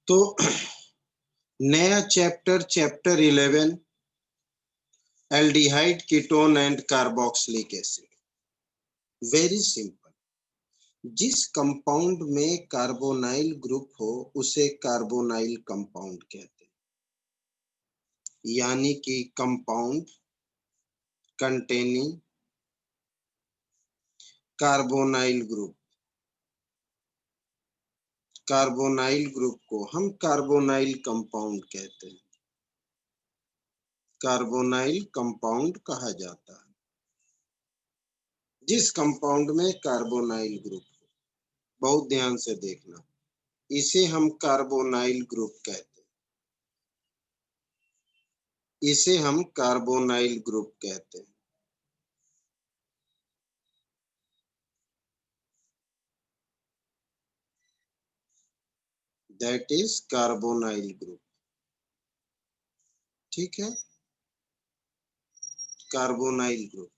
तो नया chapter, chapter 11, aldehyde, ketone and carboxylic acid. Very simple. जिस कंपाउंड में कार्बोनाइल ग्रुप हो उसे कार्बोनाइल कंपाउंड कहते हैं, यानी कि compound containing carbonyl group. Carbonyl group को हम कार्बोनाइल कंपाउंड कहते हैं, कार्बोनाइल कंपाउंड कहा जाता है जिस कंपाउंड में कार्बोनाइल ग्रुप हो। बहुत ध्यान से देखना, इसे हम कार्बोनाइल ग्रुप कहते हैं, इसे हम कार्बोनाइल ग्रुप कहते हैं। That is carbonyl group. ठीक है, कार्बोनाइल ग्रुप।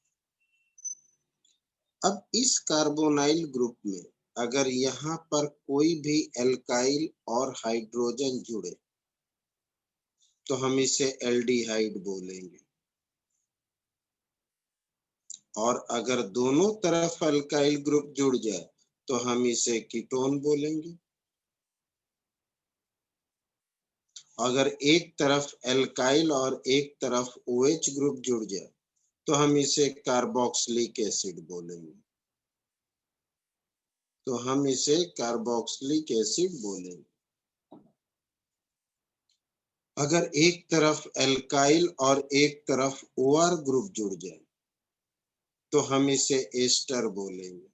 अब इस कार्बोनाइल ग्रुप में अगर यहाँ पर कोई भी एल्काइल और हाइड्रोजन जुड़े तो हम इसे एल्डिहाइड बोलेंगे, और अगर दोनों तरफ एल्काइल ग्रुप जुड़ जाए तो हम इसे कीटोन बोलेंगे। अगर एक तरफ एल्काइल और एक तरफ OH ग्रुप जुड़ जाए तो हम इसे कार्बोक्सिलिक एसिड बोलेंगे, तो हम इसे कार्बोक्सिलिक एसिड बोलेंगे। अगर एक तरफ एल्काइल और एक तरफ OR ग्रुप जुड़ जाए तो हम इसे एस्टर बोलेंगे,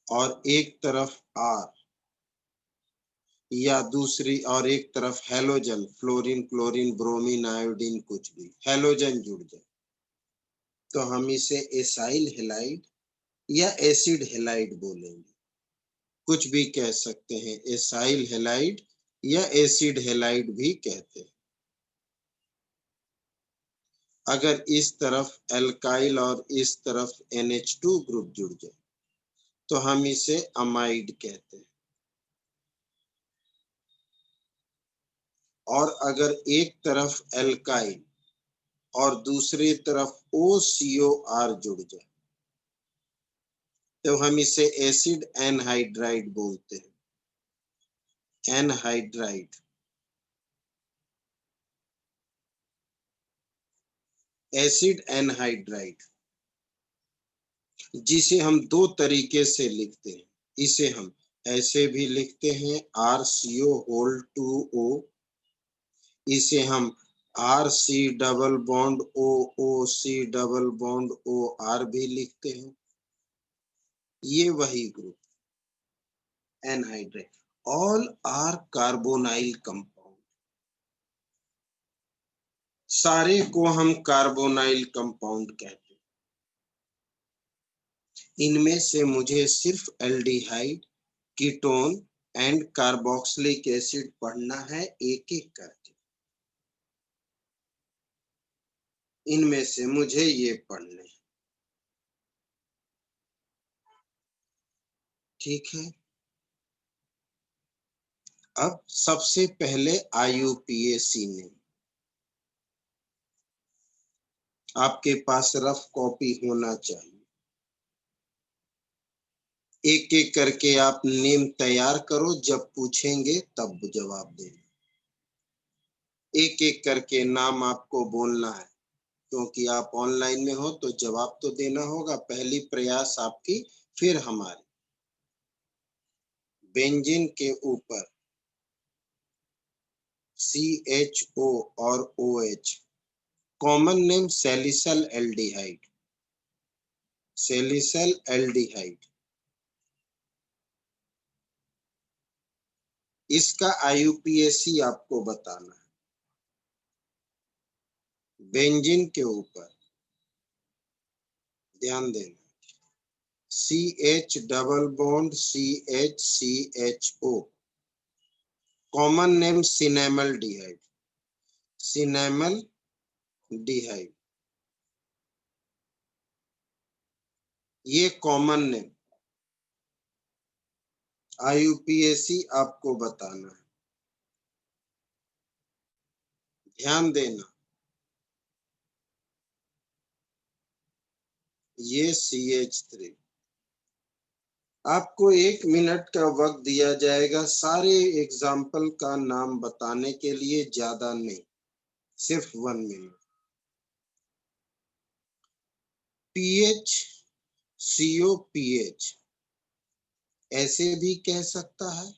और एक तरफ R या दूसरी और एक तरफ halogen, fluorine, chlorine, bromine, iodine, कुछ भी हैलोजन जुड़ जाए तो हम इसे एसाइल हैलाइड या एसिड हैलाइड बोलेंगे। कुछ भी कह सकते हैं, एसाइल हैलाइड या एसिड हैलाइड भी कहते हैं। अगर इस तरफ एल्काइल और इस तरफ NH2 ग्रुप जुड़ जाए तो हम इसे अमाइड कहते हैं। और अगर एक तरफ एल्काइल और दूसरी तरफ OCOR जुड़ जाए तो हम इसे एसिड एनहाइड्राइड बोलते हैं, एनहाइड्राइड। एसिड एनहाइड्राइड, जिसे हम दो तरीके से लिखते हैं। इसे हम ऐसे भी लिखते हैं RCO(2O), इसे हम RC double bond OOC double bond OR भी लिखते हैं। ये वही group anhydride, all are carbonyl compound. सारे को हम कार्बोनाइल कंपाउंड कहते हैं। इनमें से मुझे सिर्फ aldehyde, ketone and carboxylic acid पढ़ना है एक एक करके। इनमें से मुझे ये पढ़ने हैं, ठीक है। अब सबसे पहले IUPAC ने, आपके पास रफ कॉपी होना चाहिए। एक एक करके आप नेम तैयार करो, जब पूछेंगे तब जवाब देना। एक एक करके नाम आपको बोलना है, क्योंकि आप ऑनलाइन में हो तो जवाब तो देना होगा। पहली प्रयास आपकी, फिर हमारी। बेंजीन के ऊपर CHO और OH, common name salicyl aldehyde, salicyl aldehyde. इसका IUPAC आपको बताना है। बेंजीन के ऊपर ध्यान देना, CH double bond CHCHO, common name cinnamaldehyde, cinnamaldehyde. ये कॉमन नेम। IUPAC आपको बताना है, ध्यान देना। ये CH3 आपको 1 मिनट का वक्त दिया जाएगा सारे एग्जाम्पल का नाम बताने के लिए, ज्यादा नहीं, सिर्फ 1 मिनट। पीएच, COPH ऐसे भी कह सकता है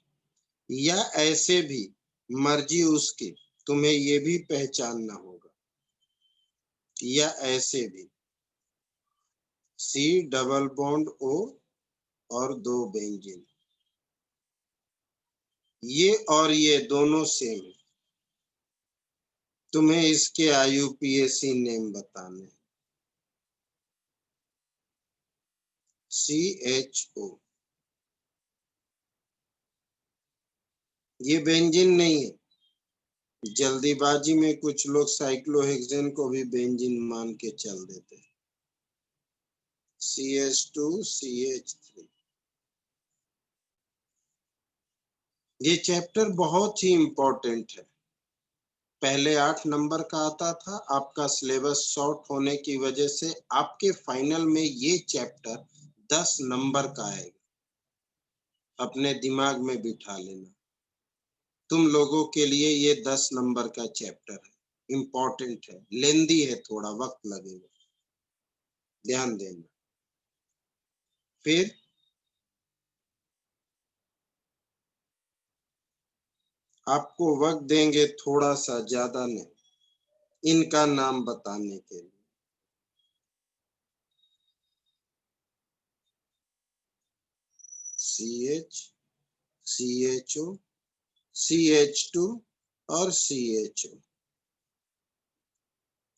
या ऐसे भी, मर्जी उसकी, तुम्हें ये भी पहचानना होगा, या ऐसे भी C डबल बॉन्ड O और 2 बेंजीन, ये और ये दोनों सेम है। तुम्हें इसके IUPAC नेम बताने, CHO, ये बेंजीन नहीं है। जल्दीबाजी में कुछ लोग साइक्लोहेक्सेन को भी बेंजीन मान के चल देते हैं। CH2 CH3। ये चैप्टर बहुत ही इंपॉर्टेंट है, पहले 8 नंबर का आता था, आपका सिलेबस शॉर्ट होने की वजह से आपके फाइनल में ये चैप्टर 10 नंबर का आएगा, अपने दिमाग में बिठा लेना। तुम लोगों के लिए ये 10 नंबर का चैप्टर है, इंपॉर्टेंट है, लेंदी है, थोड़ा वक्त लगेगा, ध्यान देना। फिर आपको वक्त देंगे थोड़ा सा, ज्यादा नहीं, इनका नाम बताने के लिए। CH, CHO, CH2 और CHO,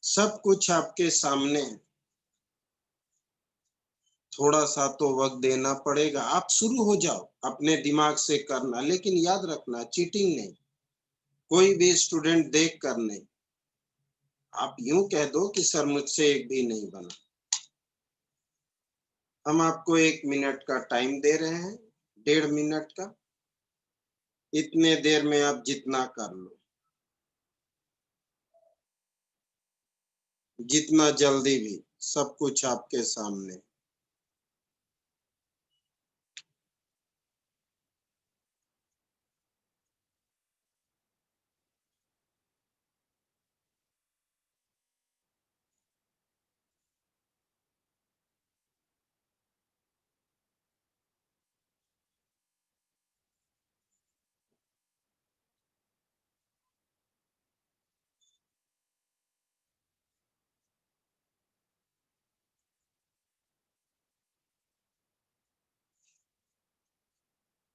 सब कुछ आपके सामने है, थोड़ा सा तो वक्त देना पड़ेगा। आप शुरू हो जाओ अपने दिमाग से करना, लेकिन याद रखना चीटिंग नहीं, कोई भी स्टूडेंट देख कर नहीं। आप यूं कह दो कि सर मुझसे एक भी नहीं बना। हम आपको 1 मिनट का टाइम दे रहे हैं, 1.5 मिनट का, इतने देर में आप जितना कर लो, जितना जल्दी भी, सब कुछ आपके सामने।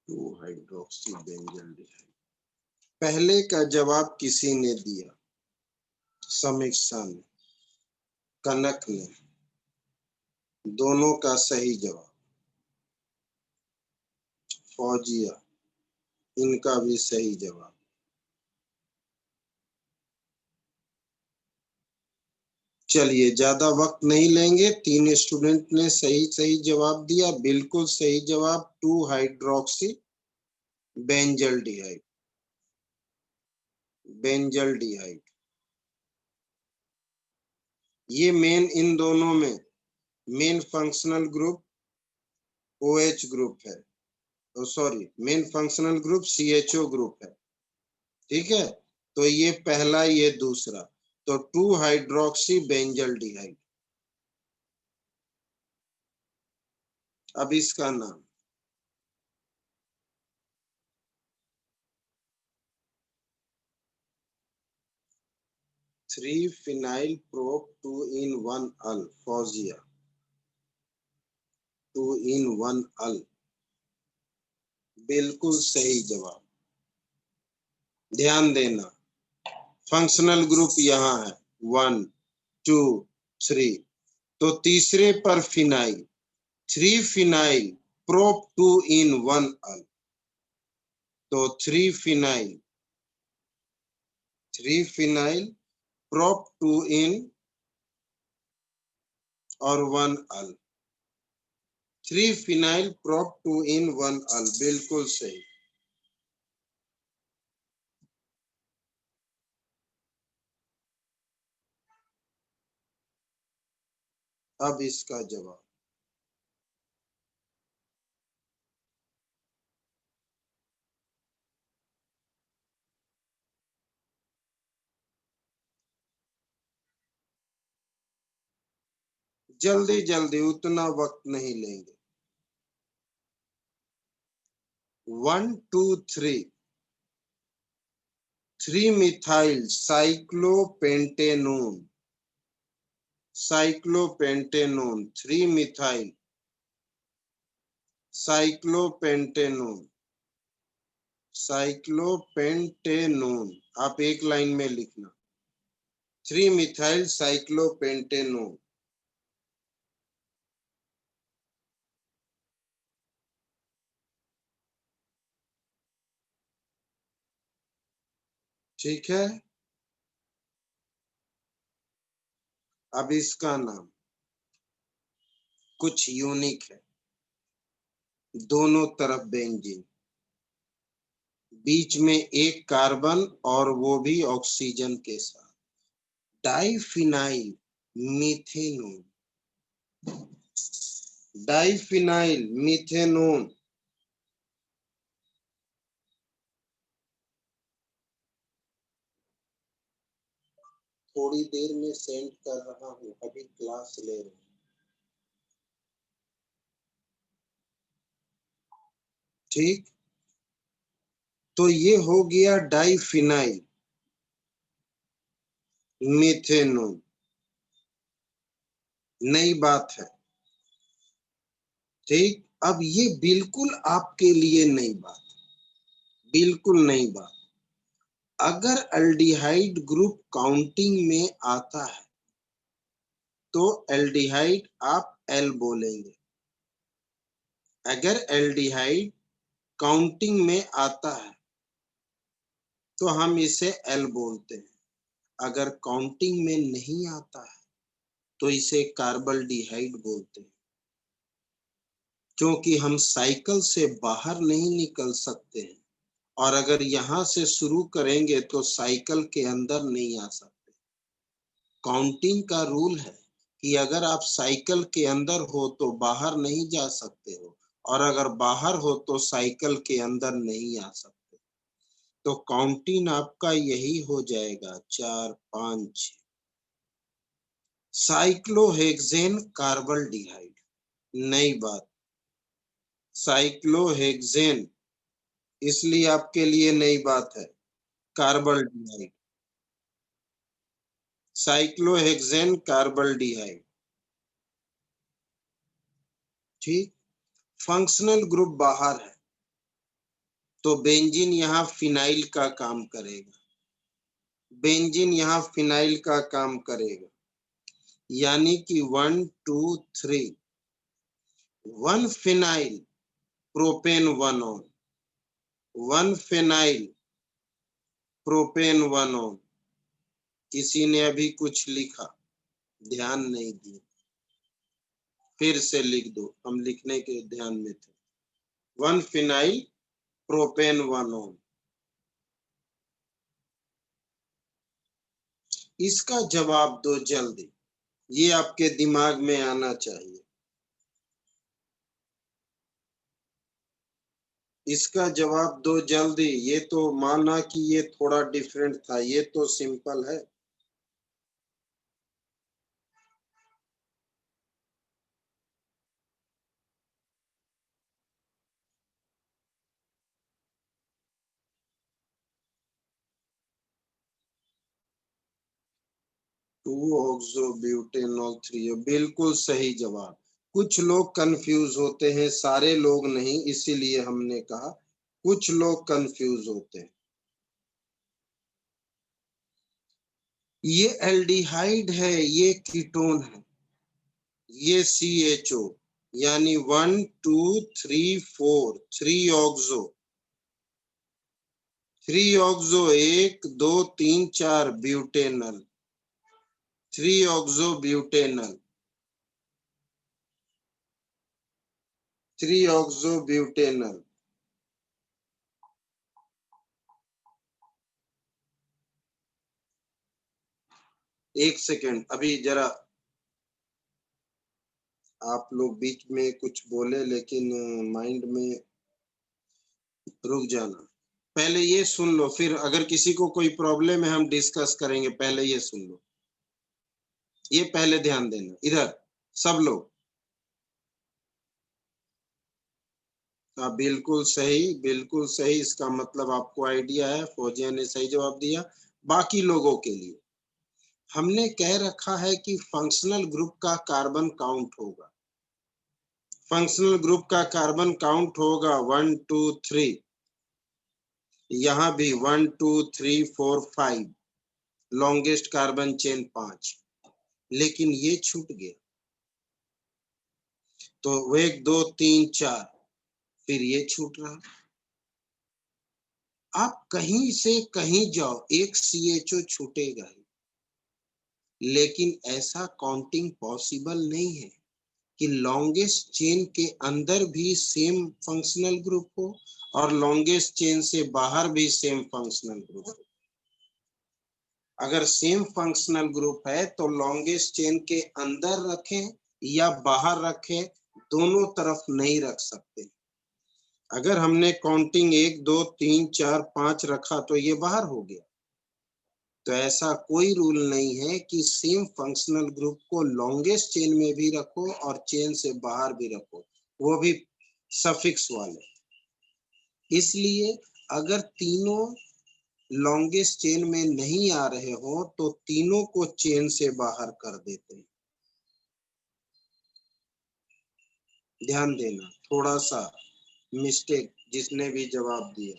टू हाइड्रोक्सी बेंजल्डिहाइड, पहले का जवाब किसी ने दिया, समीक्षा ने, कनक ने, दोनों का सही जवाब। फौजिया, इनका भी सही जवाब। चलिए ज्यादा वक्त नहीं लेंगे, 3 स्टूडेंट ने सही सही जवाब दिया, बिल्कुल सही जवाब 2 हाइड्रोक्सी बेंजल्डिहाइड, बेंजल्डिहाइड। ये मेन, इन दोनों में main functional group OH group है, sorry main functional group CHO group है, ठीक है। तो ये पहला, ये दूसरा, तो 2 हाइड्रोक्सी बेंजल्डिहाइड। अब इसका नाम, three phenyl prop 2 in 1 al, Fauzia 2 in 1 al, बिल्कुल सही जवाब। ध्यान देना, फंक्शनल ग्रुप यहाँ है 1 2 3, तो तीसरे पर फिनाइल, 3 फिनाइल प्रोप 2 in 1 अल, तो 3 फिनाइल प्रोप 2 in और 1 अल, 3 फिनाइल प्रोप 2 इन 1 अल, बिल्कुल सही। अब इसका जवाब, जल्दी जल्दी, उतना वक्त नहीं लेंगे। 1 2 3, 3 मिथाइल साइक्लोपेंटेनोन, साइक्लोपेंटेनोन, 3 मिथाइल साइक्लोपेंटेनोन, साइक्लोपेंटेनोन। आप एक लाइन में लिखना, 3 मिथाइल साइक्लोपेंटेनोन। ठीक है। अब इसका नाम कुछ यूनिक है, दोनों तरफ बेंजीन, बीच में एक कार्बन और वो भी ऑक्सीजन के साथ, डाइफिनाइल मीथेनोन, डाइफिनाइल मीथेनोन। थोड़ी देर में सेंड कर रहा हूँ, अभी क्लास ले रहे हैं। ठीक, तो ये हो गया डाइफिनाइल मीथेनोन, नई बात है। ठीक, अब ये बिल्कुल आपके लिए नई बात, बिल्कुल नई बात। अगर एल्डिहाइड ग्रुप काउंटिंग में आता है तो एल्डिहाइड आप एल बोलेंगे। अगर एल्डिहाइड काउंटिंग में आता है तो हम इसे एल बोलते हैं। अगर काउंटिंग में नहीं आता है तो इसे कार्बल्डिहाइड बोलते हैं। क्योंकि हम साइकिल से बाहर नहीं निकल सकते हैं, और अगर यहां से शुरू करेंगे तो साइकिल के अंदर नहीं आ सकते। काउंटिंग का रूल है कि अगर आप साइकिल के अंदर हो तो बाहर नहीं जा सकते हो, और अगर बाहर हो तो साइकिल के अंदर नहीं आ सकते। तो काउंटिंग आपका यही हो जाएगा, 4 5 6। साइक्लोहेक्सेन कार्बल्डिहाइड, नई बात, साइक्लोहेक्सेन इसलिए आपके लिए नई बात है, कार्बल्डिहाइड, साइक्लोहेक्सेन कार्बल्डिहाइड। ठीक, फंक्शनल ग्रुप बाहर है तो बेंजीन यहाँ फिनाइल का काम करेगा, बेंजीन यहाँ फिनाइल का काम करेगा। यानी कि 1 2 3, 1 phenyl propane 1 on, 1 phenyl propane 1 on. किसी ने अभी कुछ लिखा, ध्यान नहीं दिया, फिर से लिख दो, हम लिखने के ध्यान में थे। 1 फिनाइल प्रोपेन 1 ऑन। इसका जवाब दो जल्दी, ये आपके दिमाग में आना चाहिए। इसका जवाब दो जल्दी, ये तो माना कि ये थोड़ा डिफरेंट था, ये तो सिंपल है। 2-ऑक्सोब्यूटेनॉल 3, बिल्कुल सही जवाब। कुछ लोग कंफ्यूज होते हैं, सारे लोग नहीं, इसीलिए हमने कहा कुछ लोग कंफ्यूज होते हैं। ये एल्डिहाइड है, ये कीटोन है, ये CHO, यानी 1 2 3 4, 3 oxo, 3 oxo, 1 2 3 4 butanal, 3 oxo butanal. Three oxobutanol. एक सेकेंड, अभी जरा आप लोग बीच में कुछ बोले लेकिन माइंड में रुक जाना। पहले ये सुन लो, फिर अगर किसी को कोई प्रॉब्लम है हम डिस्कस करेंगे। पहले ये सुन लो, ये पहले ध्यान देना इधर सब लोग। हाँ बिल्कुल सही, बिल्कुल सही। इसका मतलब आपको आइडिया है, फौजिया ने सही जवाब दिया। बाकी लोगों के लिए हमने कह रखा है कि फंक्शनल ग्रुप का कार्बन काउंट होगा। फंक्शनल ग्रुप का कार्बन काउंट होगा 1 2 3। यहाँ भी 1 2 3 4 5, लॉन्गेस्ट कार्बन चेन 5। लेकिन ये छूट गया, तो 1 2 3 4, फिर ये छूट रहा। आप कहीं से कहीं जाओ, एक CHO छूटेगा ही। लेकिन ऐसा काउंटिंग पॉसिबल नहीं है कि लॉन्गेस्ट चेन के अंदर भी सेम फंक्शनल ग्रुप हो और लॉन्गेस्ट चेन से बाहर भी सेम फंक्शनल ग्रुप हो। अगर सेम फंक्शनल ग्रुप है तो लॉन्गेस्ट चेन के अंदर रखें या बाहर रखें, दोनों तरफ नहीं रख सकते। अगर हमने काउंटिंग 1 2 3 4 5 रखा तो ये बाहर हो गया। तो ऐसा कोई रूल नहीं है कि सेम फंक्शनल ग्रुप को लॉन्गेस्ट चेन में भी रखो और चेन से बाहर भी रखो, वो भी सफिक्स वाले। इसलिए अगर तीनों लॉन्गेस्ट चेन में नहीं आ रहे हो तो तीनों को चेन से बाहर कर देते हैं। ध्यान देना, थोड़ा सा मिस्टेक जिसने भी जवाब दिया,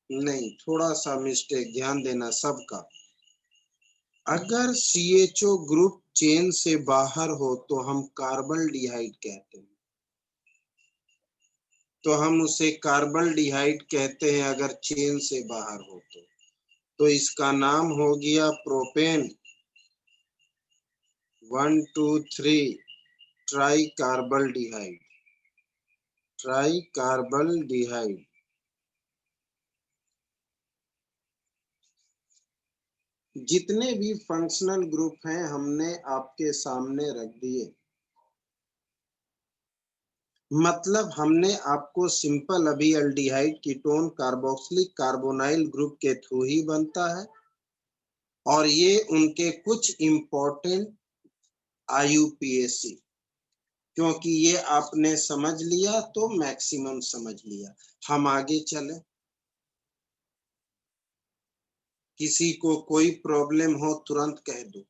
नहीं थोड़ा सा मिस्टेक ध्यान देना सबका। अगर CHO ग्रुप चेन से बाहर हो तो हम कार्बल्डिहाइड कहते हैं। तो हम उसे कार्बल्डिहाइड कहते हैं अगर चेन से बाहर हो तो इसका नाम हो गया प्रोपेन 1 2 3 ट्राई कार्बल्डिहाइड। ट्राई कार्बल्डिहाइड। जितने भी फंक्शनल ग्रुप हैं हमने आपके सामने रख दिए। मतलब हमने आपको सिंपल अभी aldehyde ketone carboxylic carbonyl group के थ्रू ही बनता है, और ये उनके कुछ इंपॉर्टेंट IUPAC, क्योंकि ये आपने समझ लिया तो मैक्सिमम समझ लिया। हम आगे चले, किसी को कोई प्रॉब्लम हो तुरंत कह दो।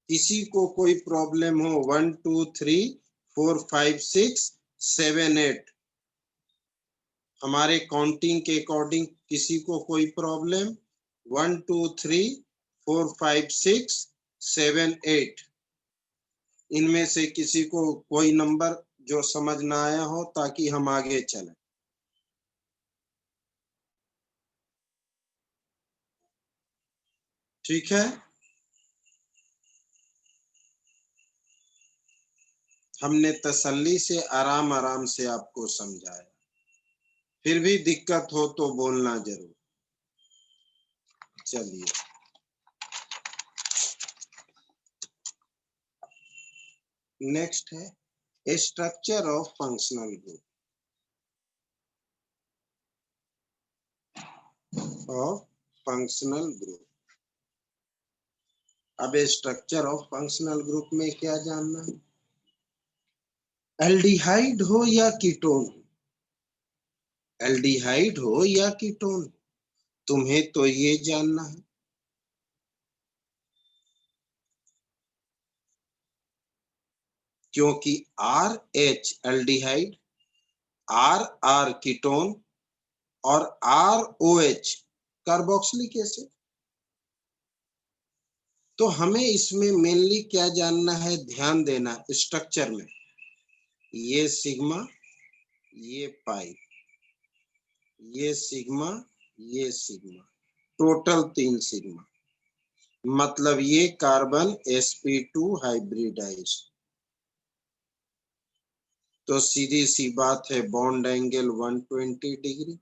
किसी को कोई प्रॉब्लम हो 1 2 3 4 5 6 7 8, हमारे काउंटिंग के अकॉर्डिंग किसी को कोई प्रॉब्लम 1 2 3 4 5 6 7 8, इनमें से किसी को कोई नंबर जो समझ ना आया हो ताकि हम आगे चलें। ठीक है, हमने तसल्ली से आराम आराम से आपको समझाया। फिर भी दिक्कत हो तो बोलना जरूर। चलिए, नेक्स्ट है structure of functional group. Of functional group. अब स्ट्रक्चर ऑफ फंक्शनल ग्रुप में क्या जानना है? एल्डिहाइड हो या कीटोन, एल्डिहाइड हो या कीटोन, तुम्हें तो ये जानना है। क्योंकि RH एल्डिहाइड, RR कीटोन और ROH कार्बोक्सिलिक एसिड। तो हमें इसमें मेनली क्या जानना है, ध्यान देना स्ट्रक्चर में। ये सिग्मा, ये पाई, ये सिग्मा, ये सिग्मा, टोटल 3 सिग्मा। मतलब ये कार्बन sp2 हाइब्रिडाइज। तो सीधी सी बात है, बॉन्ड एंगल 120 डिग्री।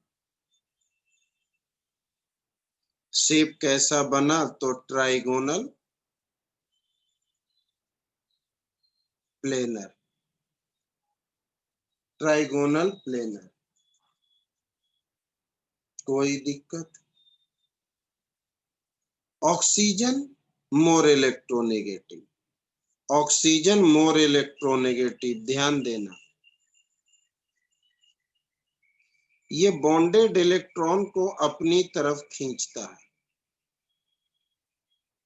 शेप कैसा बना? तो ट्राइगोनल प्लेनर, ट्राइगोनल प्लेनर। कोई दिक्कत? Oxygen more electronegative, oxygen more electronegative, ध्यान देना। ये बॉन्डेड इलेक्ट्रॉन को अपनी तरफ खींचता है,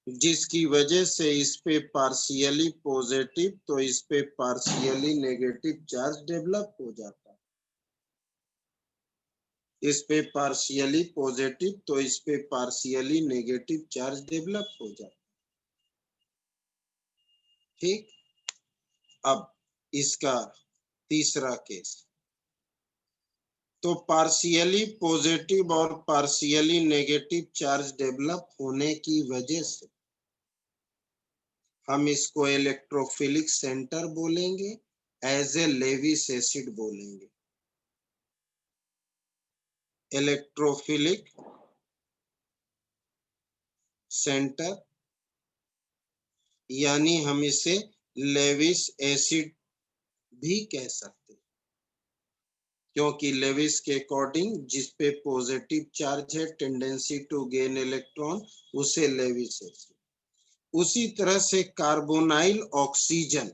जिसकी वजह से इस पे पार्शियली पॉजिटिव तो इस पे पार्शियली नेगेटिव चार्ज डेवलप हो जाता है। इस पे पार्शियली पॉजिटिव तो इस पे पार्शियली नेगेटिव चार्ज डेवलप हो जाता है। ठीक, अब इसका तीसरा केस। तो पार्शियली पॉजिटिव और पार्शियली नेगेटिव चार्ज डेवलप होने की वजह से हम इसको इलेक्ट्रोफिलिक सेंटर बोलेंगे, एज ए लेविस एसिड बोलेंगे। इलेक्ट्रोफिलिक सेंटर, यानी हम इसे लेविस एसिड भी कह सकते हैं, क्योंकि लेविस के अकॉर्डिंग जिस पे पॉजिटिव चार्ज है, टेंडेंसी टू गेन इलेक्ट्रॉन, उसे लेविस एसिड। उसी तरह से कार्बोनाइल ऑक्सीजन,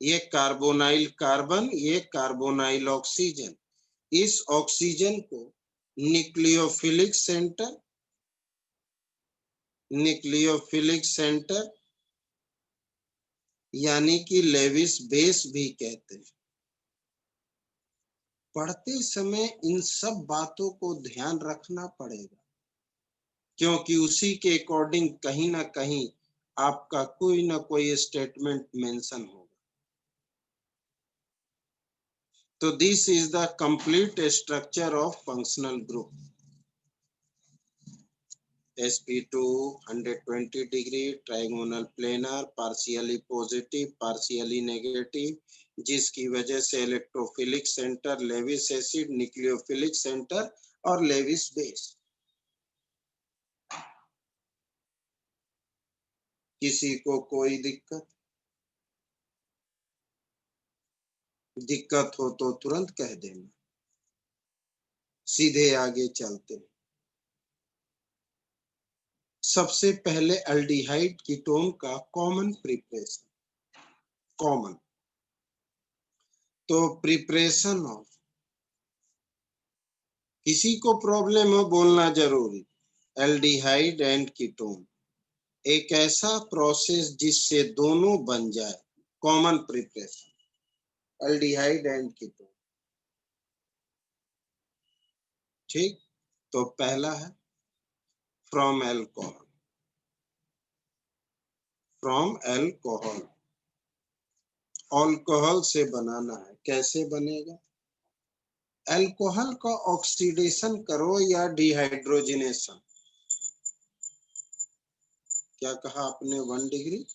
ये कार्बोनाइल कार्बन, ये कार्बोनाइल ऑक्सीजन, इस ऑक्सीजन को न्यूक्लियोफिलिक सेंटर, न्यूक्लियोफिलिक सेंटर यानी कि लेविस बेस भी कहते हैं। पढ़ते समय इन सब बातों को ध्यान रखना पड़ेगा, क्योंकि उसी के अकॉर्डिंग कहीं ना कहीं आपका कोई ना कोई स्टेटमेंट मेंशन होगा। तो this is the complete structure of functional group. sp2 120 degree trigonal planar, partially positive partially negative, जिसकी वजह से electrophilic centre, Lewis acid, nucleophilic centre और लेविस बेस। किसी को कोई दिक्कत? दिक्कत हो तो तुरंत कह देना। सीधे आगे चलते हैं। सबसे पहले अल्डिहाइड कीटोन का कॉमन प्रिपरेशन। कॉमन, तो प्रिपरेशन ऑफ, किसी को प्रॉब्लम हो बोलना जरूरी। एल्डिहाइड एंड कीटोन, एक ऐसा प्रोसेस जिससे दोनों बन जाए। Common preparation aldehyde and ketone. ठीक, तो पहला है from alcohol, from alcohol. Alcohol से बनाना है, कैसे बनेगा? अल्कोहल का ऑक्सीडेशन करो या डिहाइड्रोजिनेशन। क्या कहा आपने? 1 डिग्री?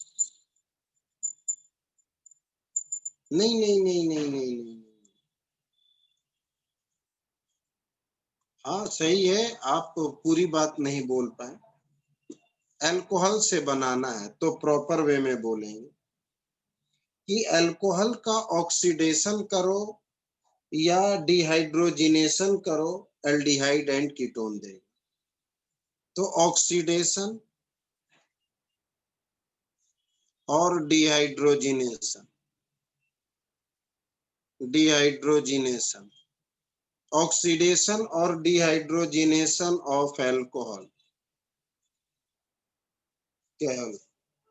नहीं नहीं नहीं नहीं नहीं नहीं, हाँ सही है, आप पूरी बात नहीं बोल पाए। अल्कोहल से बनाना है तो प्रॉपर वे में बोलेंगे कि अल्कोहल का ऑक्सीडेशन करो या डिहाइड्रोजिनेशन करो, एल्डिहाइड एंड कीटोन देगा। तो ऑक्सीडेशन और डिहाइड्रोजिनेशन, डिहाइड्रोजिनेशन, ऑक्सीडेशन और dehydrogenation of alcohol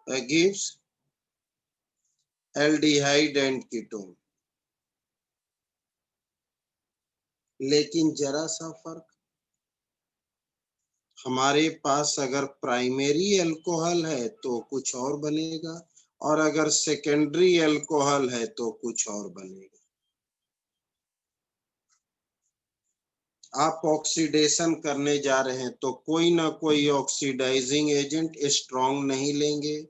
gives aldehyde and ketone. लेकिन जरा सा फर्क, हमारे पास अगर प्राइमरी अल्कोहल है तो कुछ और बनेगा, और अगर सेकेंडरी अल्कोहल है तो कुछ और बनेगा। आप ऑक्सीडेशन करने जा रहे हैं तो कोई ना कोई ऑक्सीडाइजिंग एजेंट स्ट्रॉन्ग नहीं लेंगे।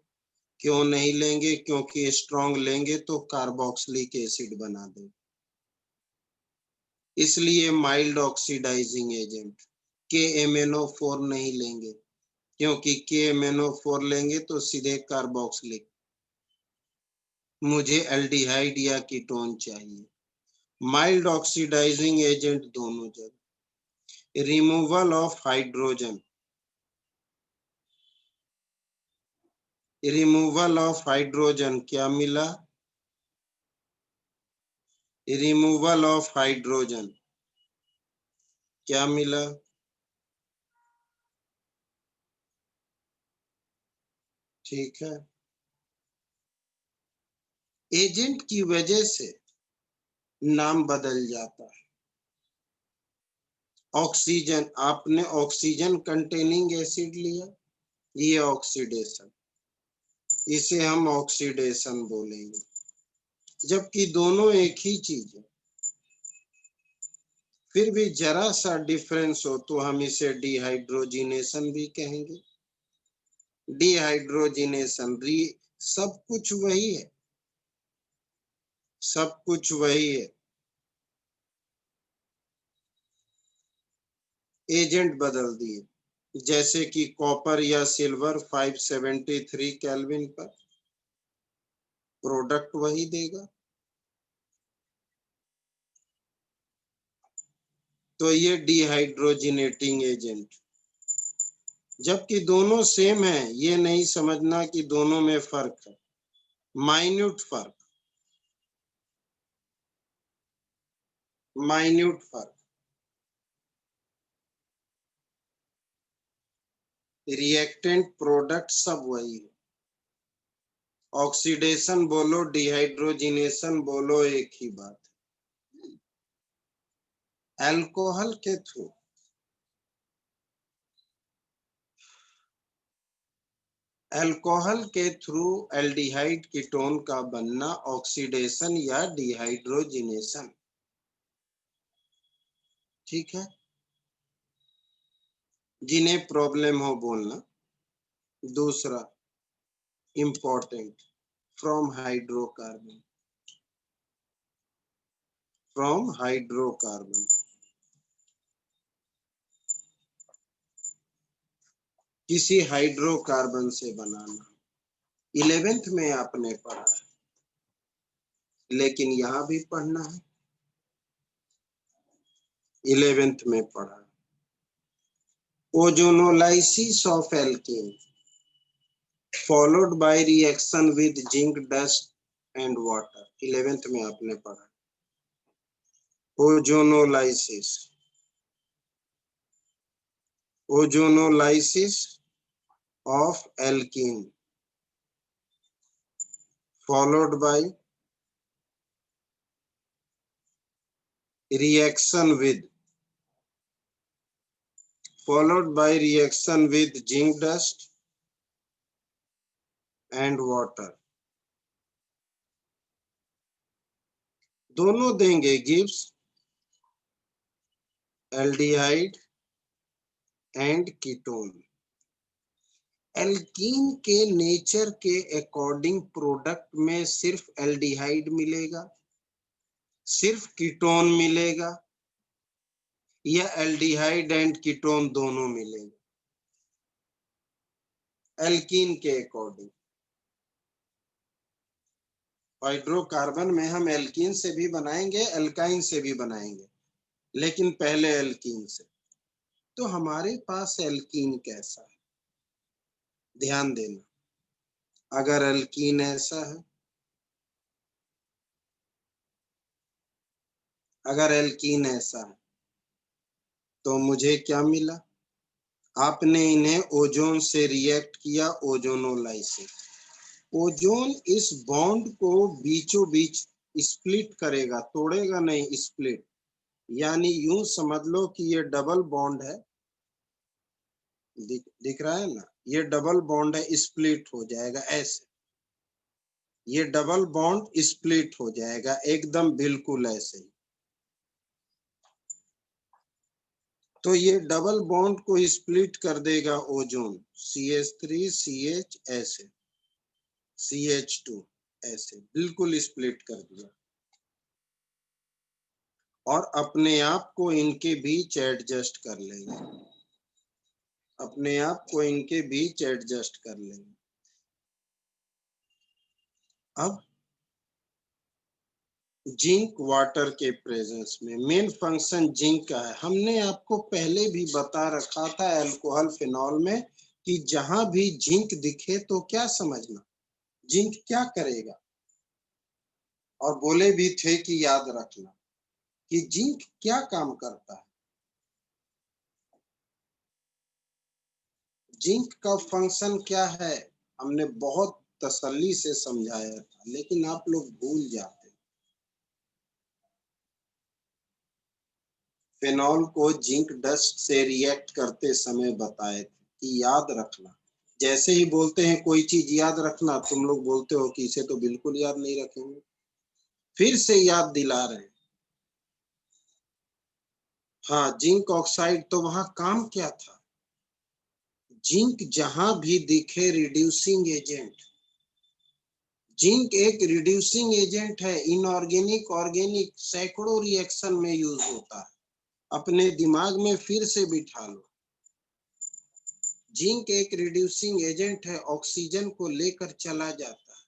क्यों नहीं लेंगे? क्योंकि स्ट्रॉन्ग लेंगे तो कार्बोक्सिलिक एसिड बना दे, इसलिए माइल्ड ऑक्सीडाइजिंग एजेंट। KMnO4 नहीं लेंगे, क्योंकि KMnO4 लेंगे तो सीधे कार्बोक्सिलिक। मुझे एल्डिहाइड या कीटोन चाहिए। माइल्ड ऑक्सीडाइजिंग एजेंट दोनों जगह। Removal of hydrogen, removal of hydrogen क्या मिला? रिमूवल ऑफ हाइड्रोजन क्या मिला? ठीक है, एजेंट की वजह से नाम बदल जाता है। ऑक्सीजन, आपने ऑक्सीजन कंटेनिंग एसिड लिया, ये ऑक्सीडेशन, इसे हम ऑक्सीडेशन बोलेंगे, जबकि दोनों एक ही चीज है। फिर भी जरा सा डिफरेंस हो तो हम इसे डिहाइड्रोजिनेशन भी कहेंगे। डिहाइड्रोजिनेशन, सब कुछ वही है, सब कुछ वही है, एजेंट बदल दिए। जैसे कि कॉपर या सिल्वर 573 केल्विन पर, प्रोडक्ट वही देगा। तो ये डिहाइड्रोजिनेटिंग एजेंट, जबकि दोनों सेम है, ये नहीं समझना कि दोनों में फर्क है, माइन्यूट फर्क, माइन्यूट फर्क। रिएक्टेंट प्रोडक्ट सब वही है। ऑक्सीडेशन बोलो, डिहाइड्रोजिनेशन बोलो, एक ही बात है। अल्कोहल के थ्रू, अल्कोहल के थ्रू एल्डिहाइड कीटोन का बनना ऑक्सीडेशन या डिहाइड्रोजिनेशन। ठीक है, जिन्हें प्रॉब्लम हो बोलना। दूसरा important, from hydrocarbon, from hydrocarbon, किसी हाइड्रोकार्बन से बनाना। 11th में आपने पढ़ा है, लेकिन यहां भी पढ़ना है। 11th में पढ़ा, ozonolysis of alkene followed by reaction with zinc dust and water। 11th में आपने पढ़ा ozonolysis, ozonolysis of alkene followed by reaction with, followed by reaction with zinc dust and water। दोनों देंगे gives aldehyde and ketone. Alkene के nature के according product में सिर्फ aldehyde मिलेगा, सिर्फ कीटोन मिलेगा, या एल्डिहाइड एंड कीटोन दोनों मिलेंगे एल्कीन के अकॉर्डिंग। हाइड्रोकार्बन में हम एल्कीन से भी बनाएंगे, एल्काइन से भी बनाएंगे, लेकिन पहले एल्कीन से। तो हमारे पास एल्कीन कैसा है, ध्यान देना। अगर एल्कीन ऐसा है, अगर एल्कीन ऐसा है तो मुझे क्या मिला? आपने इन्हें ओजोन से रिएक्ट किया, ओजोनोलाइसिस। ओजोन इस बॉन्ड को बीचों बीच स्प्लिट करेगा, तोड़ेगा नहीं, स्प्लिट। यानी यूं समझ लो कि ये डबल बॉन्ड है, दिख रहा है ना, ये डबल बॉन्ड है, स्प्लिट हो जाएगा ऐसे, ये डबल बॉन्ड स्प्लिट हो जाएगा एकदम बिल्कुल ऐसे ही। तो ये डबल बॉन्ड को स्प्लिट कर देगा ओजोन, CH3 CH ऐसे, CH2 ऐसे, बिल्कुल स्प्लिट कर दिया और अपने आप को इनके बीच एडजस्ट कर लेगा, अपने आप को इनके बीच एडजस्ट कर लेंगे। अब जिंक वाटर के प्रेजेंस में मेन फंक्शन जिंक का है। हमने आपको पहले भी बता रखा था अल्कोहल फिनॉल में कि जहां भी जिंक दिखे तो क्या समझना, जिंक क्या करेगा, और बोले भी थे कि याद रखना कि जिंक क्या काम करता है। जिंक का फंक्शन क्या है हमने बहुत तसल्ली से समझाया था, लेकिन आप लोग भूल जाते। फिनॉल को जिंक डस्ट से रिएक्ट करते समय बताए थे कि याद रखना। जैसे ही बोलते हैं कोई चीज याद रखना, तुम लोग बोलते हो कि इसे तो बिल्कुल याद नहीं रखेंगे। फिर से याद दिला रहे हैं। हाँ, जिंक ऑक्साइड, तो वहां काम क्या था? जिंक जहां भी दिखे रिड्यूसिंग एजेंट, जिंक एक रिड्यूसिंग एजेंट है, इनऑर्गेनिक ऑर्गेनिक सैकड़ों रिएक्शन में यूज होता है। अपने दिमाग में फिर से बिठा लो, जिंक एक रिड्यूसिंग एजेंट है, ऑक्सीजन को लेकर चला जाता है।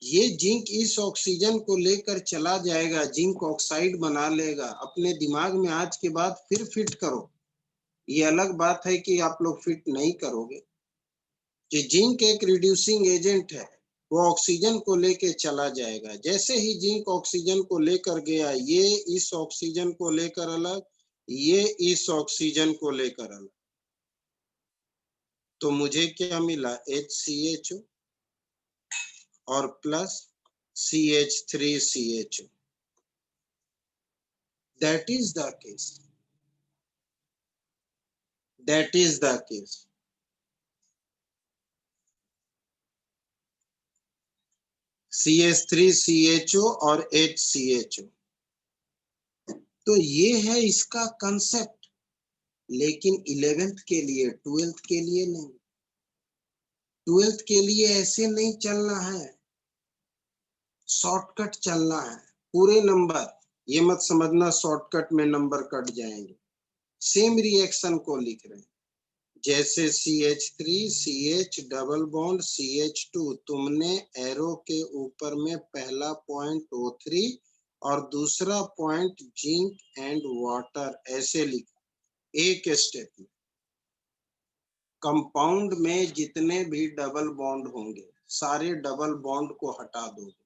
ये जिंक इस ऑक्सीजन को लेकर चला जाएगा, जिंक ऑक्साइड बना लेगा। अपने दिमाग में आज के बाद फिर फिट करो। ये अलग बात है कि आप लोग फिट नहीं करोगे कि जिंक एक रिड्यूसिंग एजेंट है, वो ऑक्सीजन को लेकर चला जाएगा। जैसे ही जिंक ऑक्सीजन को लेकर गया, ये इस ऑक्सीजन को लेकर अलग, ये इस ऑक्सीजन को लेकर अलग, तो मुझे क्या मिला? HCHO और plus CH3CHO। That is the case. That is the case. CH3CHO और HCHO, तो ये है इसका कंसेप्ट। लेकिन 11th के लिए, 12th के लिए नहीं। 12th के लिए ऐसे नहीं चलना है, शॉर्टकट चलना है। पूरे नंबर, ये मत समझना शॉर्टकट में नंबर कट जाएंगे। सेम रिएक्शन को लिख रहे हैं, जैसे CH3 CH double bond CH2, तुमने एरो के ऊपर में पहला पॉइंट O3 और दूसरा पॉइंट जिंक एंड वाटर ऐसे लिखा एक स्टेप में। कंपाउंड में जितने भी डबल बॉन्ड होंगे, सारे डबल बॉन्ड को हटा दोगे।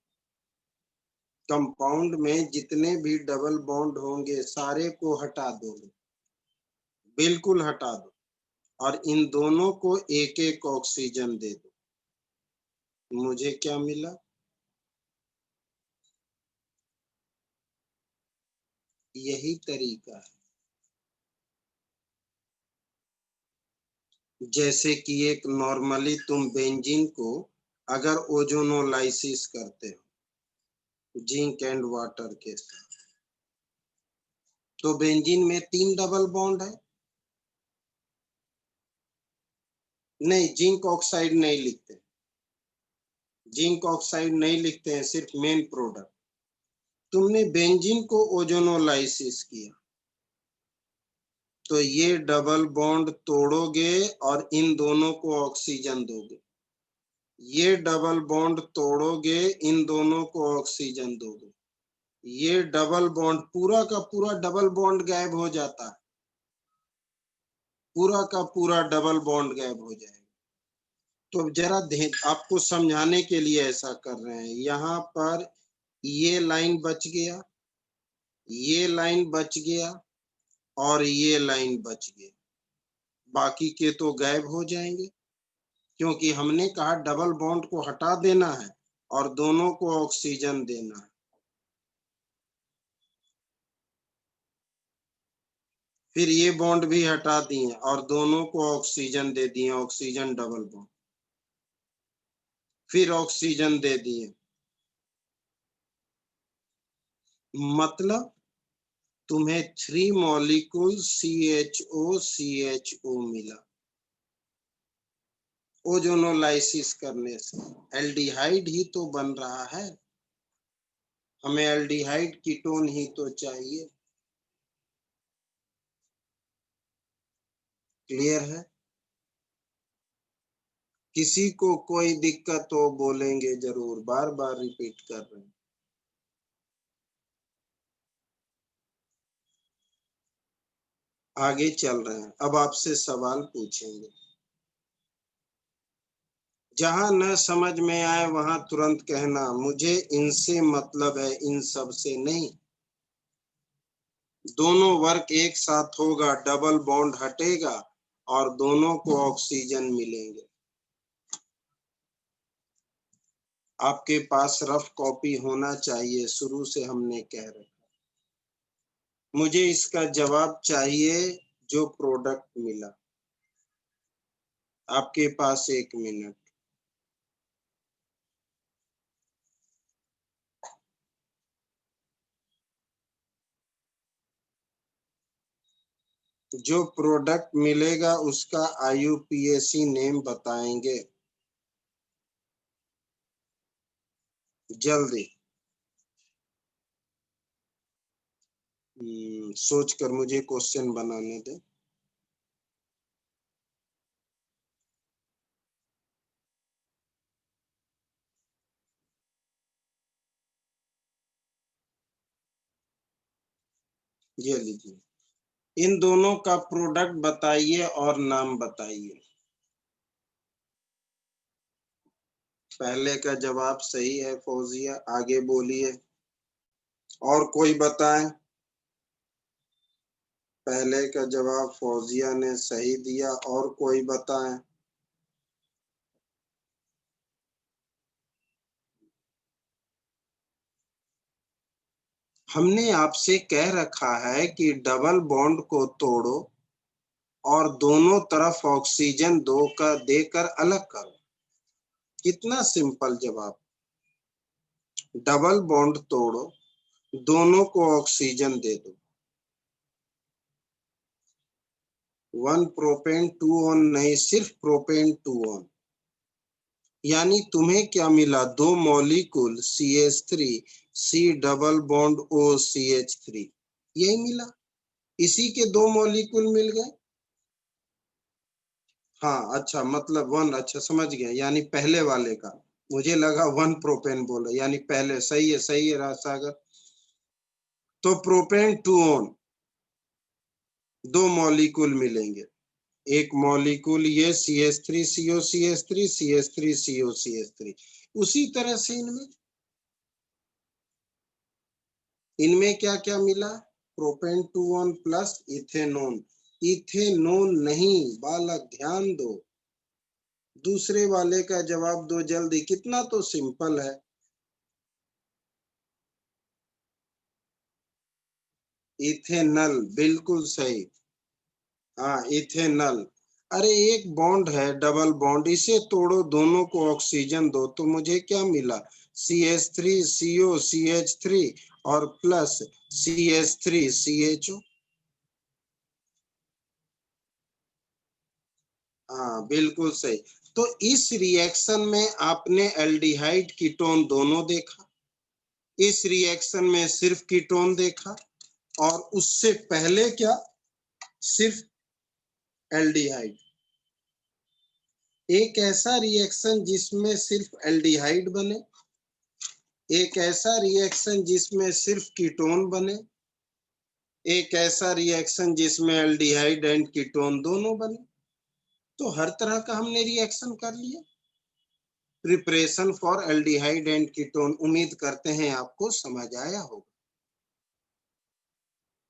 कंपाउंड में जितने भी डबल बॉन्ड होंगे, सारे को हटा दोगे, बिल्कुल हटा दो, और इन दोनों को एक एक ऑक्सीजन दे दो। मुझे क्या मिला? यही तरीका है। जैसे कि एक नॉर्मली तुम बेंजीन को अगर ओजोनोलाइसिस करते हो जिंक एंड वाटर के साथ, तो बेंजीन में 3 डबल बॉन्ड है। नहीं, जिंक ऑक्साइड नहीं लिखते, जिंक ऑक्साइड नहीं लिखते हैं, सिर्फ मेन प्रोडक्ट। तुमने बेंजीन को ओजोनोलाइसिस किया, तो ये डबल बॉन्ड तोड़ोगे और इन दोनों को ऑक्सीजन दोगे। ये डबल बॉन्ड तोड़ोगे, इन दोनों को ऑक्सीजन दोगे। ये डबल बॉन्ड, पूरा का पूरा डबल बॉन्ड गायब हो जाता है, पूरा का पूरा डबल बॉन्ड गायब हो जाएगा। तो जरा आपको समझाने के लिए ऐसा कर रहे हैं। यहाँ पर ये लाइन बच गया, ये लाइन बच गया, और ये लाइन बच गया, बाकी के तो गायब हो जाएंगे, क्योंकि हमने कहा डबल बॉन्ड को हटा देना है और दोनों को ऑक्सीजन देना है। फिर ये बॉन्ड भी हटा दिए और दोनों को ऑक्सीजन दे दिए, ऑक्सीजन डबल बॉन्ड, फिर ऑक्सीजन दे दिए। मतलब तुम्हें 3 मॉलिक्यूल CHO मिला ओजोनोलाइसिस करने से। एल्डिहाइड ही तो बन रहा है, हमें एल्डिहाइड कीटोन ही तो चाहिए। क्लियर है? किसी को कोई दिक्कत हो बोलेंगे जरूर, बार बार रिपीट कर रहे हैं। आगे चल रहे हैं, अब आपसे सवाल पूछेंगे। जहां न समझ में आए वहां तुरंत कहना मुझे इनसे मतलब है, इन सब से नहीं। दोनों वर्क एक साथ होगा, डबल बॉन्ड हटेगा और दोनों को ऑक्सीजन मिलेंगे। आपके पास रफ कॉपी होना चाहिए, शुरू से हमने कह रखा। मुझे इसका जवाब चाहिए जो प्रोडक्ट मिला। आपके पास 1 मिनट। जो प्रोडक्ट मिलेगा उसका IUPAC नेम बताएंगे जल्दी। सोचकर मुझे क्वेश्चन बनाने दे। ये लीजिए, इन दोनों का प्रोडक्ट बताइए और नाम बताइए। पहले का जवाब सही है फौजिया, आगे बोलिए। और कोई बताए? पहले का जवाब फौजिया ने सही दिया, और कोई बताए? हमने आपसे कह रखा है कि डबल बॉन्ड को तोड़ो और दोनों तरफ ऑक्सीजन दो का देकर अलग करो। कितना सिंपल जवाब। डबल बॉन्ड तोड़ो, दोनों को ऑक्सीजन दे दो। 1 प्रोपेन 2 ऑन नहीं, सिर्फ प्रोपेन 2 ऑन। यानी तुम्हें क्या मिला? 2 molecule CH3 C double bond O CH3, यही मिला। इसी के 2 मॉलिक्यूल मिल गए। हाँ अच्छा, मतलब 1, अच्छा समझ गया, यानी पहले वाले का। मुझे लगा 1 प्रोपेन बोला, यानी पहले। सही है, सही है राजसागर। तो प्रोपेन 2 ऑन, 2 मॉलिक्यूल मिलेंगे। एक मॉलिक्यूल ये CH3CO CH3 CH3CO CH3। उसी तरह से इनमें क्या क्या मिला? Propane 2 one plus ethanone. Ethanone नहीं बालक, ध्यान दो। दूसरे वाले का जवाब दो जल्दी, कितना तो सिंपल है। इथेनल, बिल्कुल सही। हाँ इथेनल। अरे एक बॉन्ड है डबल बॉन्ड, इसे तोड़ो, दोनों को ऑक्सीजन दो, तो मुझे क्या मिला? CH3CO CH3 और प्लस CH3CHO। हाँ बिल्कुल सही। तो इस रिएक्शन में आपने एल्डिहाइड कीटोन दोनों देखा, इस रिएक्शन में सिर्फ कीटोन देखा, और उससे पहले क्या? सिर्फ एल्डिहाइड। एक ऐसा रिएक्शन जिसमें सिर्फ एल्डिहाइड बने, एक ऐसा रिएक्शन जिसमें सिर्फ कीटोन बने, एक ऐसा रिएक्शन जिसमें एल्डिहाइड एंड कीटोन दोनों बने। तो हर तरह का हमने रिएक्शन कर लिया। Preparation for aldehyde and ketone. उम्मीद करते हैं आपको समझ आया होगा,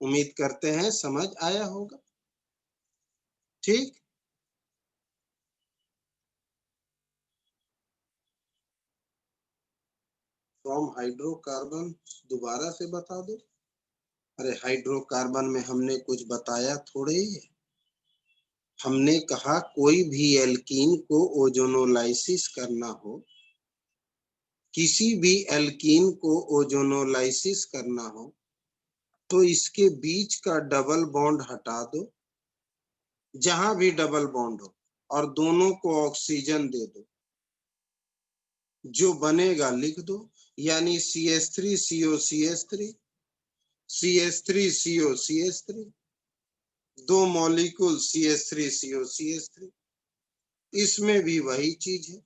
उम्मीद करते हैं समझ आया होगा। ठीक। फ्रॉम हाइड्रोकार्बन दोबारा से बता दो। अरे हाइड्रोकार्बन में हमने कुछ बताया थोड़े ही है। हमने कहा कोई भी एल्कीन को ओजोनोलाइसिस करना हो, किसी भी एल्कीन को ओजोनोलाइसिस करना हो, तो इसके बीच का डबल बॉन्ड हटा दो, जहां भी डबल बॉन्ड हो, और दोनों को ऑक्सीजन दे दो। जो बनेगा लिख दो, यानी CH3COCH3, CH3COCH3, दो मॉलिक्यूल CH3COCH3। इसमें भी वही चीज है,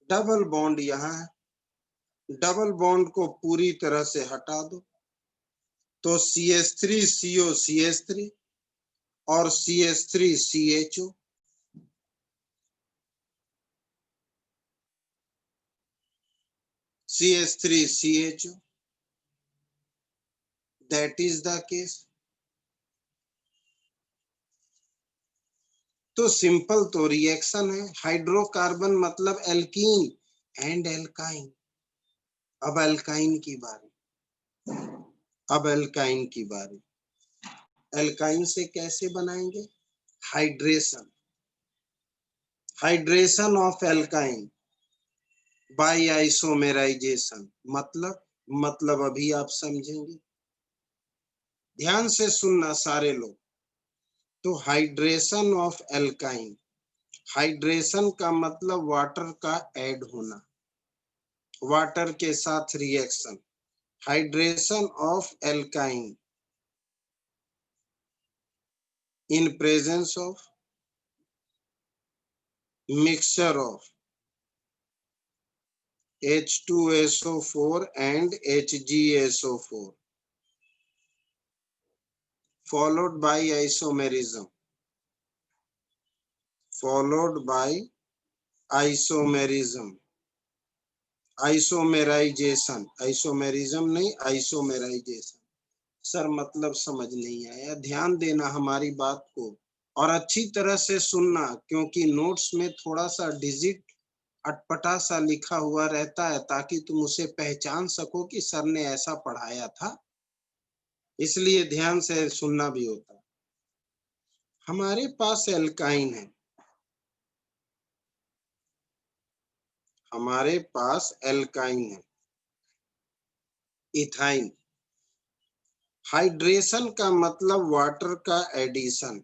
डबल बॉन्ड यहाँ है, डबल बॉन्ड को पूरी तरह से हटा दो, तो CH3COCH3 और CH3CHO। CH3CHO, that is the case। तो सिंपल तो रिएक्शन है, हाइड्रोकार्बन मतलब एल्कीन एंड एल्काइन। अब एल्काइन की बारी, अब एल्काइन की बारी। एल्काइन से कैसे बनाएंगे? Hydration, hydration of alkyne by isomerization. मतलब अभी आप समझेंगे, ध्यान से सुनना सारे लोग। तो हाइड्रेशन ऑफ एल्काइन, हाइड्रेशन का मतलब वाटर का ऐड होना, वाटर के साथ reaction. Hydration of alkyne in presence of mixture of H2SO4 and HgSO4 followed by isomerism, followed by isomerism, isomerisation, isomerism नहीं आइसोमेराइजेशन। सर मतलब समझ नहीं आया, ध्यान देना हमारी बात को और अच्छी तरह से सुनना, क्योंकि नोट्स में थोड़ा सा डिजिट अटपटा सा लिखा हुआ रहता है, ताकि तुम उसे पहचान सको कि सर ने ऐसा पढ़ाया था, इसलिए ध्यान से सुनना भी होता है। हमारे पास एल्काइन है, हमारे पास एल्काइन है, इथाइन। हाइड्रेशन का मतलब वाटर का एडिशन,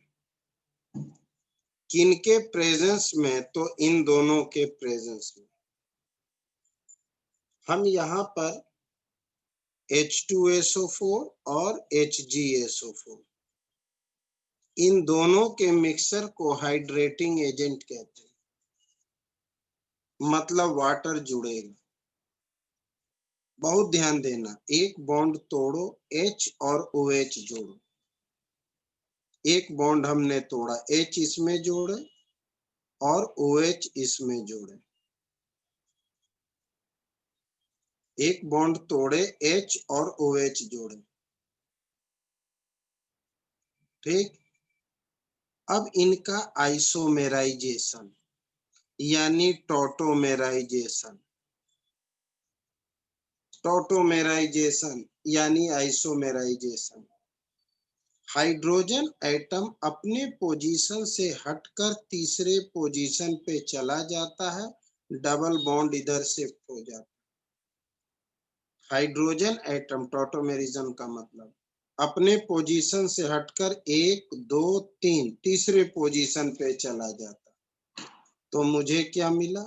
किनके प्रेजेंस में? तो इन दोनों के प्रेजेंस में। हम यहाँ पर H2SO4 और HgSO4, इन दोनों के मिक्सर को हाइड्रेटिंग एजेंट कहते हैं, मतलब वाटर जुड़ेगा। बहुत ध्यान देना, एक बॉन्ड तोड़ो, H और OH जोड़ो। एक बॉन्ड हमने तोड़ा, H इसमें जोड़े और OH इसमें जोड़े। एक बॉन्ड तोड़े, H और OH जोड़े, ठीक। अब इनका आइसोमेराइजेशन यानी टॉटोमेराइजेशन, टॉटोमेराइजेशन यानी आइसोमेराइजेशन। हाइड्रोजन एटम अपने पोजीशन से हटकर तीसरे पोजीशन पे चला जाता है, डबल बॉन्ड इधर शिफ्ट हो जाता है। हाइड्रोजन एटम, टॉटोमेरिज्म का मतलब अपने पोजीशन से हटकर 1 2 3 तीसरे पोजीशन पे चला जाता। तो मुझे क्या मिला?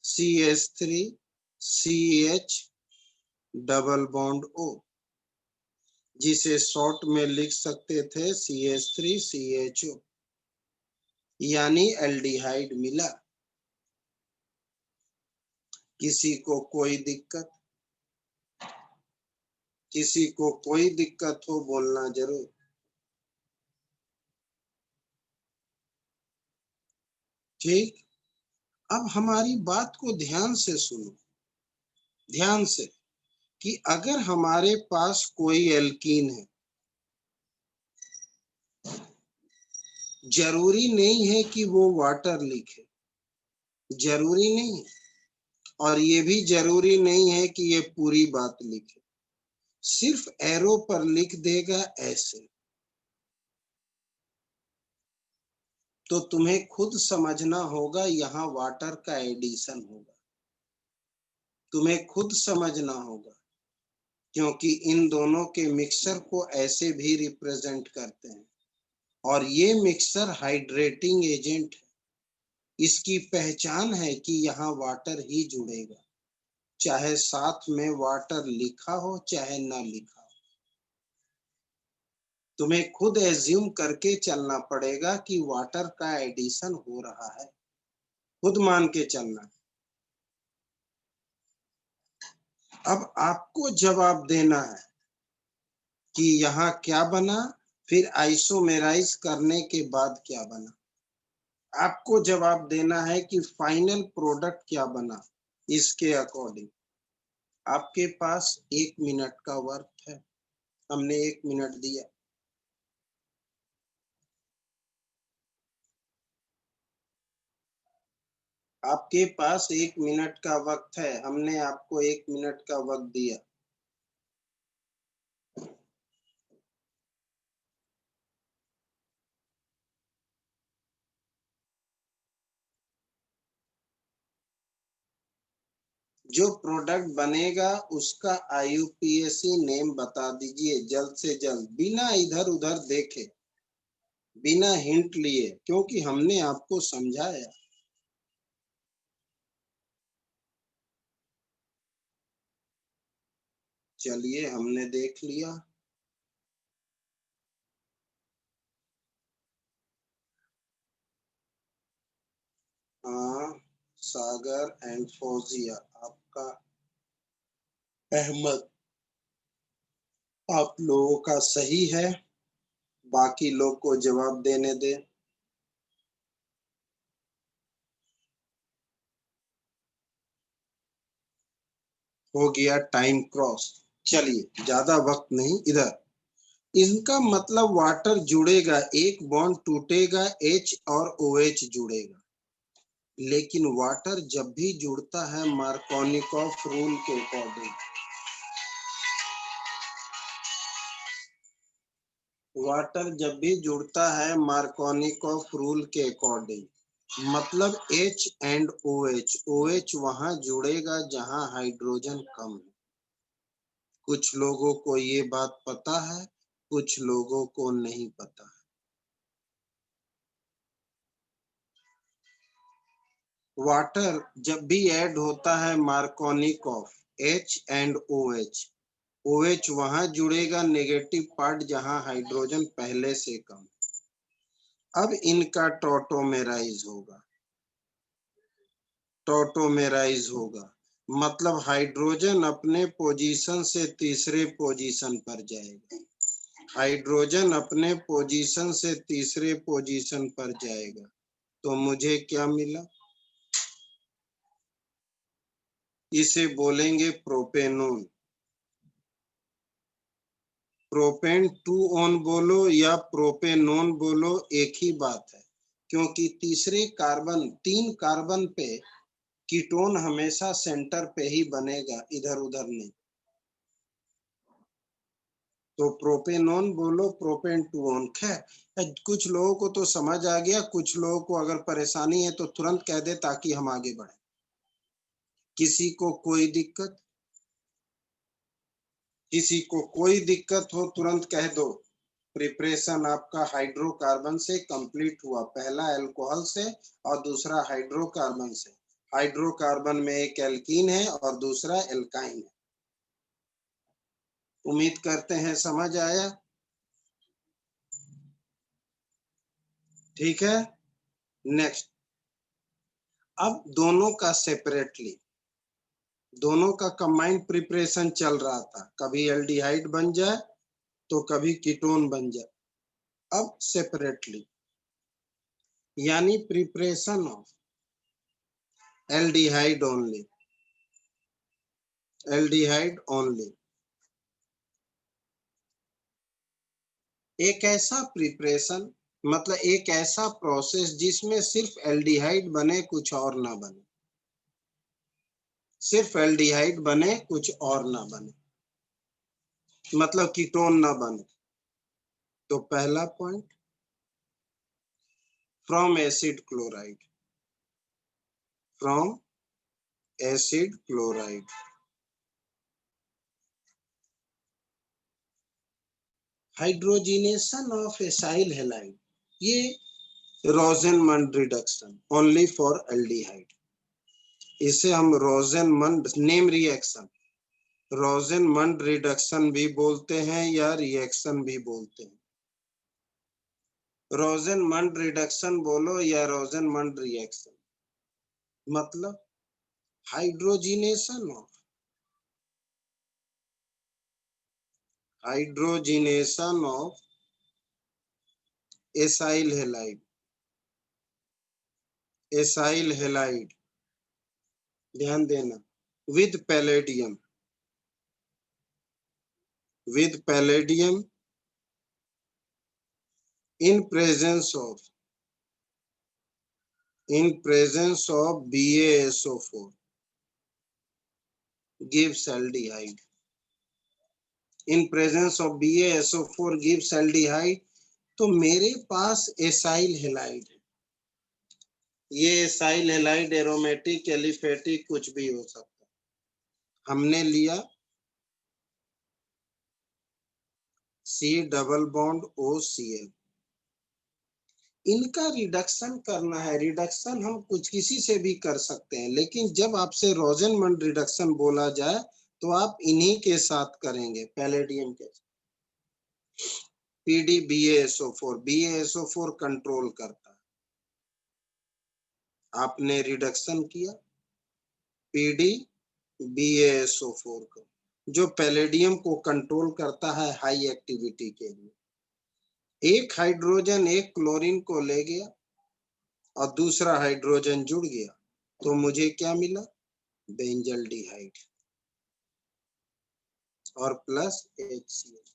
CH3 CH double bond O, जिसे शॉर्ट में लिख सकते थे CH3 CHO, यानी एल्डिहाइड मिला। किसी को कोई दिक्कत? किसी को कोई दिक्कत हो बोलना जरूर। ठीक, अब हमारी बात को ध्यान से सुनो, ध्यान से, कि अगर हमारे पास कोई एल्कीन है, जरूरी नहीं है कि वो वाटर लिखे, जरूरी नहीं है, और ये भी जरूरी नहीं है कि ये पूरी बात लिखे, सिर्फ एरो पर लिख देगा ऐसे। तो तुम्हें खुद समझना होगा, यहाँ वाटर का एडिशन होगा, तुम्हें खुद समझना होगा। क्योंकि इन दोनों के मिक्सर को ऐसे भी रिप्रेजेंट करते हैं। और ये मिक्सर हाइड्रेटिंग एजेंट है। इसकी पहचान है कि यहाँ वाटर ही जुड़ेगा, चाहे साथ में वाटर लिखा हो चाहे ना लिखा हो। तुम्हें खुद एज्यूम करके चलना पड़ेगा कि वाटर का एडिशन हो रहा है, खुद मान के चलना। अब आपको जवाब देना है कि यहाँ क्या बना, फिर आइसोमेराइज करने के बाद क्या बना। आपको जवाब देना है कि फाइनल प्रोडक्ट क्या बना। इसके अकॉर्डिंग आपके पास 1 मिनट का वक्त है। हमने 1 मिनट दिया। आपके पास 1 मिनट का वक्त है। हमने आपको 1 मिनट का वक्त दिया। जो प्रोडक्ट बनेगा उसका IUPAC नेम बता दीजिए जल्द से जल्द, बिना इधर उधर देखे, बिना हिंट लिए, क्योंकि हमने आपको समझाया। चलिए, हमने देख लिया। हाँ, सागर एंड फौजिया, आपका अहमद, आप लोगों का सही है। बाकी लोग को जवाब देने दे। हो गया टाइम क्रॉस। चलिए, ज्यादा वक्त नहीं इधर। इनका मतलब वाटर जुड़ेगा, एक बॉन्ड टूटेगा, H और OH जुड़ेगा। लेकिन वाटर जब भी जुड़ता है मार्कोनिकॉफ रूल के अकॉर्डिंग, वाटर जब भी जुड़ता है मार्कोनिकॉफ रूल के अकॉर्डिंग, मतलब H एंड OH, OH वहां जुड़ेगा जहां हाइड्रोजन कम है। कुछ लोगों को ये बात पता है, कुछ लोगों को नहीं पता है। वाटर जब भी ऐड होता है Markovnikov, H and OH, OH वहां जुड़ेगा नेगेटिव पार्ट जहां हाइड्रोजन पहले से कम। अब इनका टॉटोमेराइज होगा। टॉटोमेराइज होगा मतलब हाइड्रोजन अपने पोजीशन से तीसरे पोजीशन पर जाएगा। हाइड्रोजन अपने पोजीशन से तीसरे पोजीशन पर जाएगा। तो मुझे क्या मिला? इसे बोलेंगे प्रोपेनोन। प्रोपेन टू ऑन बोलो या प्रोपेनोन बोलो, एक ही बात है। क्योंकि तीसरे कार्बन, 3 कार्बन पे कीटोन हमेशा सेंटर पे ही बनेगा, इधर उधर नहीं। तो प्रोपेनोन बोलो, प्रोपेन टू ऑन। खैर, कुछ लोगों को तो समझ आ गया, कुछ लोगों को अगर परेशानी है तो तुरंत कह दे ताकि हम आगे बढ़े। किसी को कोई दिक्कत? किसी को कोई दिक्कत हो तुरंत कह दो। प्रिपरेशन आपका हाइड्रोकार्बन से कंप्लीट हुआ, पहला अल्कोहल से और दूसरा हाइड्रोकार्बन से। हाइड्रोकार्बन में एक एल्कीन है और दूसरा एल्काइन है। उम्मीद करते हैं समझ आया। ठीक है, नेक्स्ट। अब दोनों का सेपरेटली, दोनों का कंबाइंड प्रिपरेशन चल रहा था, कभी एल्डिहाइड बन जाए तो कभी कीटोन बन जाए। अब सेपरेटली, यानी preparation of aldehyde only, aldehyde only. एक ऐसा प्रिपरेशन मतलब एक ऐसा प्रोसेस जिसमें सिर्फ एल्डिहाइड बने, कुछ और ना बने। सिर्फ एल्डिहाइड बने, कुछ और ना बने, मतलब कीटोन ना बने। तो पहला point, from acid chloride, from acid chloride. Hydrogenation of acyl halide, ये रोजेनमंड रिडक्शन ओनली फॉर एल्डिहाइड। इसे हम रोजेनमंड नेम रिएक्शन, रोजेनमंड रिडक्शन भी बोलते हैं या रिएक्शन भी बोलते हैं। रोजेनमंड रिडक्शन बोलो या रोजेनमंड रिएक्शन, मतलब हाइड्रोजिनेशन ऑफ एसाइल हैलाइड, ध्यान देना, with palladium in presence of BaSO4 gives aldehyde. In presence of BaSO4 gives aldehyde। तो मेरे पास एसाइल हैलाइड है, ये एसाइल हैलाइड एरोमेटिक एलिफेटिक कुछ भी हो सकता है। हमने लिया C डबल बॉन्ड OCl, इनका रिडक्शन करना है। रिडक्शन हम कुछ किसी से भी कर सकते हैं, लेकिन जब आपसे रोजेनमंड रिडक्शन बोला जाए तो आप इन्हीं के साथ करेंगे, पैलेडियम के। BaSO4 कंट्रोल करता है। आपने रिडक्शन किया BaSO4 को, जो पैलेडियम को कंट्रोल करता है हाई एक्टिविटी के लिए। एक हाइड्रोजन एक क्लोरीन को ले गया और दूसरा हाइड्रोजन जुड़ गया, तो मुझे क्या मिला, बेंजल्डिहाइड और प्लस HCl।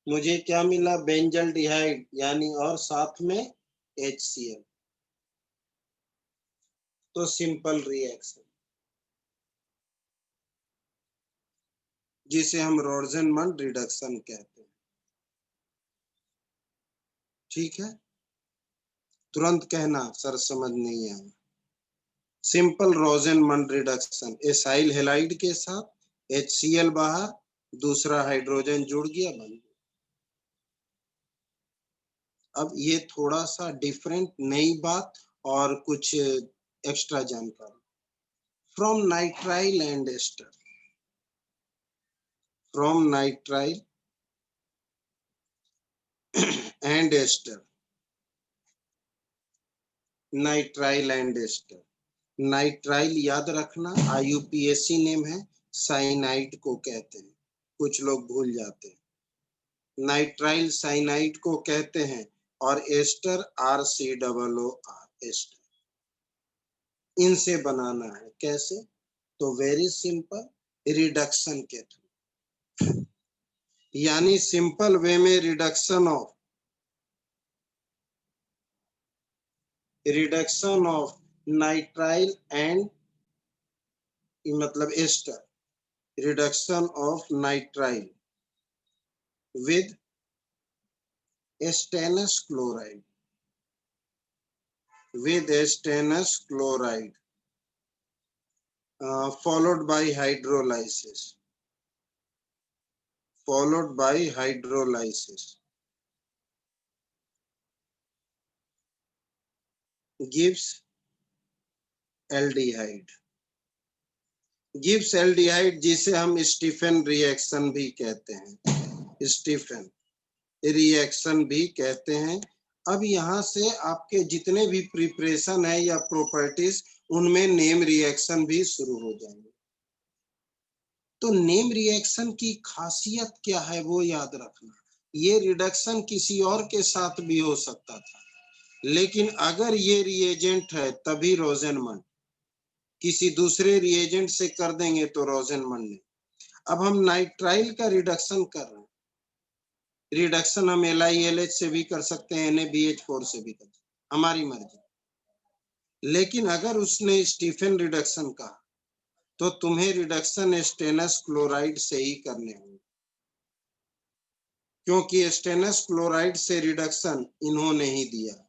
मुझे क्या मिला, बेंजल्डिहाइड यानी और साथ में HCl। तो सिंपल रिएक्शन जिसे हम रोजेनमंड रिडक्शन कहते हैं। ठीक है, तुरंत कहना सर समझ नहीं आया। सिंपल रोजेनमंड रिडक्शन, एसाइल हैलाइड के साथ HCl बाहर, दूसरा हाइड्रोजन जुड़ गया, बन गया। अब ये थोड़ा सा डिफरेंट नई बात और कुछ एक्स्ट्रा जानकारी। From nitrile and ester, from nitrile and ester, nitrile and ester. Nitrile याद रखना IUPAC नेम है, साइनाइड को कहते हैं, कुछ लोग भूल जाते हैं। नाइट्राइल साइनाइड को कहते हैं और एस्टर RCOOR एस्टर। इनसे बनाना है कैसे, तो वेरी सिंपल, रिडक्शन के थ्रू, यानी सिंपल वे में रिडक्शन ऑफ नाइट्राइल एंड मतलब ester, reduction of nitrile with stannous chloride, followed by hydrolysis, gives aldehyde, जिसे हम स्टीफन रिएक्शन भी कहते हैं, स्टीफन रिएक्शन भी कहते हैं। अब यहाँ से आपके जितने भी प्रिपरेशन है या प्रॉपर्टीज, उनमें नेम रिएक्शन भी शुरू हो जाएंगे। तो नेम रिएक्शन की खासियत क्या है वो याद रखना। ये रिडक्शन किसी और के साथ भी हो सकता था, लेकिन अगर ये रिएजेंट है तभी रोजेनमंड, किसी दूसरे रिएजेंट से कर देंगे तो रोजेनमंड ने। अब हम नाइट्राइल का रिडक्शन कर रहे हैं, रिडक्शन हम LiLH से भी कर सकते हैं, NaBH4 से भी कर सकते हैं, हमारी मर्जी। लेकिन अगर उसने स्टीफन रिडक्शन कहा तो तुम्हें रिडक्शन स्टेनस क्लोराइड से ही करने होंगे, क्योंकि स्टेनस क्लोराइड से रिडक्शन इन्होंने ही दिया।